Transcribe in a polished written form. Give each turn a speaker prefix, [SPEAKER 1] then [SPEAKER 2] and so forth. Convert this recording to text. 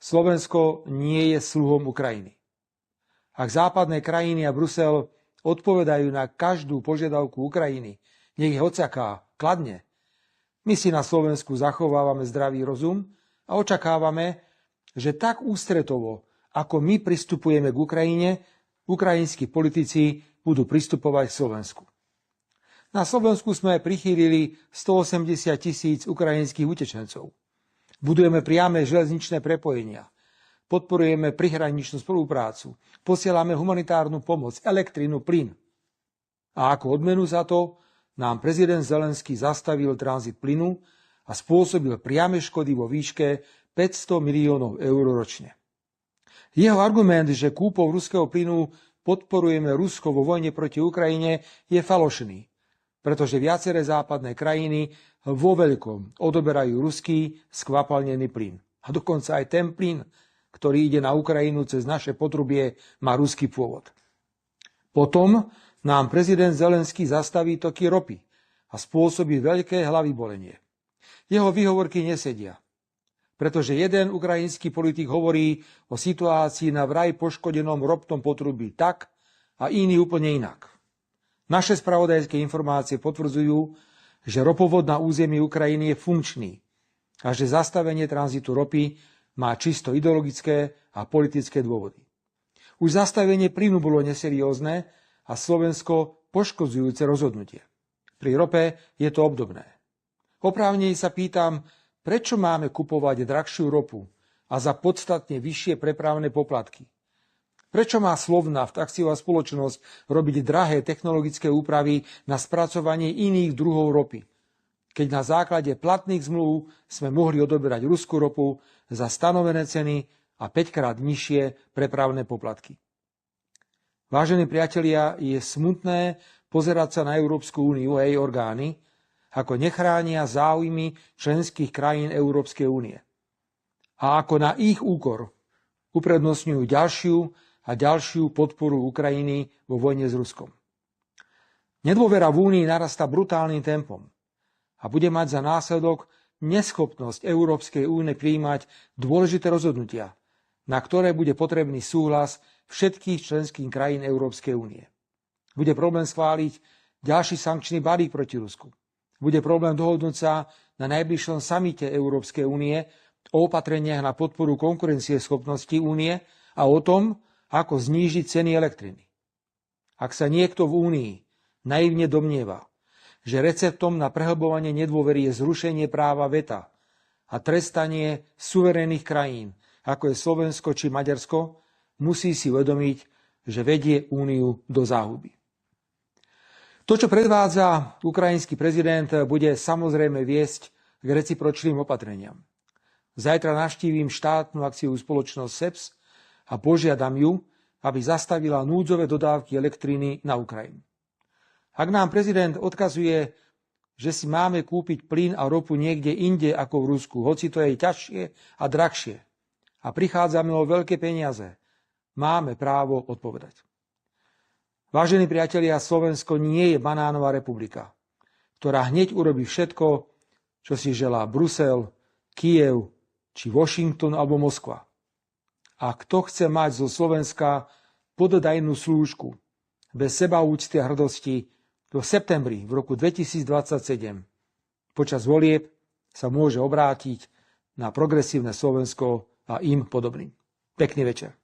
[SPEAKER 1] Slovensko nie je sluhom Ukrajiny. Ak západné krajiny a Brusel odpovedajú na každú požiadavku Ukrajiny, nech ich odsaká kladne, my si na Slovensku zachovávame zdravý rozum a očakávame, že tak ústretovo, ako my pristupujeme k Ukrajine, ukrajinskí politici budú pristupovať k Slovensku. Na Slovensku sme prichýlili 180 000 ukrajinských utečencov. Budujeme priame železničné prepojenia. Podporujeme prihraničnú spoluprácu. Posielame humanitárnu pomoc, elektrínu, plyn. A ako odmenu za to nám prezident Zelenský zastavil tranzit plynu a spôsobil priame škody vo výške 500 miliónov eur ročne. Jeho argument, že kúpou ruského plynu podporujeme Rusko vo vojne proti Ukrajine, je falošný, pretože viaceré západné krajiny vo veľkom odoberajú ruský skvapalnený plyn. A dokonca aj ten plyn, ktorý ide na Ukrajinu cez naše potrubie, má ruský pôvod. Potom nám prezident Zelenský zastaví toky ropy a spôsobí veľké hlavy bolenie. Jeho výhovorky nesedia, pretože jeden ukrajinský politik hovorí o situácii na vraj poškodenom ropnom potrubí tak a iný úplne inak. Naše spravodajské informácie potvrdzujú, že ropovod na území Ukrajiny je funkčný a že zastavenie tranzitu ropy má čisto ideologické a politické dôvody. Už zastavenie plynu bolo neseriózne a Slovensko poškodzujúce rozhodnutie. Pri rope je to obdobné. Oprávnene sa pýtam, prečo máme kupovať drahšiu ropu a za podstatne vyššie prepravné poplatky? Prečo má Slovnaft, akciová spoločnosť, robiť drahé technologické úpravy na spracovanie iných druhov ropy, keď na základe platných zmluv sme mohli odoberať ruskú ropu za stanovené ceny a 5-krát nižšie prepravné poplatky? Vážení priatelia, je smutné pozerať sa na Európsku úniu a jej orgány, ako nechránia záujmy členských krajín Európskej únie. A ako na ich úkor uprednostňujú ďalšiu a ďalšiu podporu Ukrajiny vo vojne s Ruskom. Nedôvera v únii narastá brutálnym tempom a bude mať za následok neschopnosť Európskej únie prijímať dôležité rozhodnutia, na ktoré bude potrebný súhlas všetkých členských krajín Európskej únie. Bude problém schváliť ďalší sankčný balík proti Rusku. Bude problém dohodnúť sa na najbližšom samite Európskej únie o opatreniach na podporu konkurencieschopnosti únie a o tom, ako znížiť ceny elektriny. Ak sa niekto v únii naivne domnieva, že receptom na prehlbovanie nedôvery je zrušenie práva veta a trestanie suverénnych krajín, ako je Slovensko či Maďarsko, musí si uvedomiť, že vedie úniu do záhuby. To, čo predvádza ukrajinský prezident, bude samozrejme viesť k recipročným opatreniam. Zajtra navštívim štátnu akciovú spoločnosť SEPS a požiadam ju, aby zastavila núdzové dodávky elektriny na Ukrajinu. Ak nám prezident odkazuje, že si máme kúpiť plyn a ropu niekde inde ako v Rusku, hoci to je ťažšie a drahšie, a prichádzame o veľké peniaze, máme právo odpovedať. Vážení priatelia, Slovensko nie je banánová republika, ktorá hneď urobí všetko, čo si želá Brusel, Kyjev či Washington alebo Moskva. A kto chce mať zo Slovenska pododajnú slúžku bez sebaúcty a hrdosti, v septembri v roku 2027 počas volieb sa môže obrátiť na progresívne Slovensko a im podobným. Pekný večer.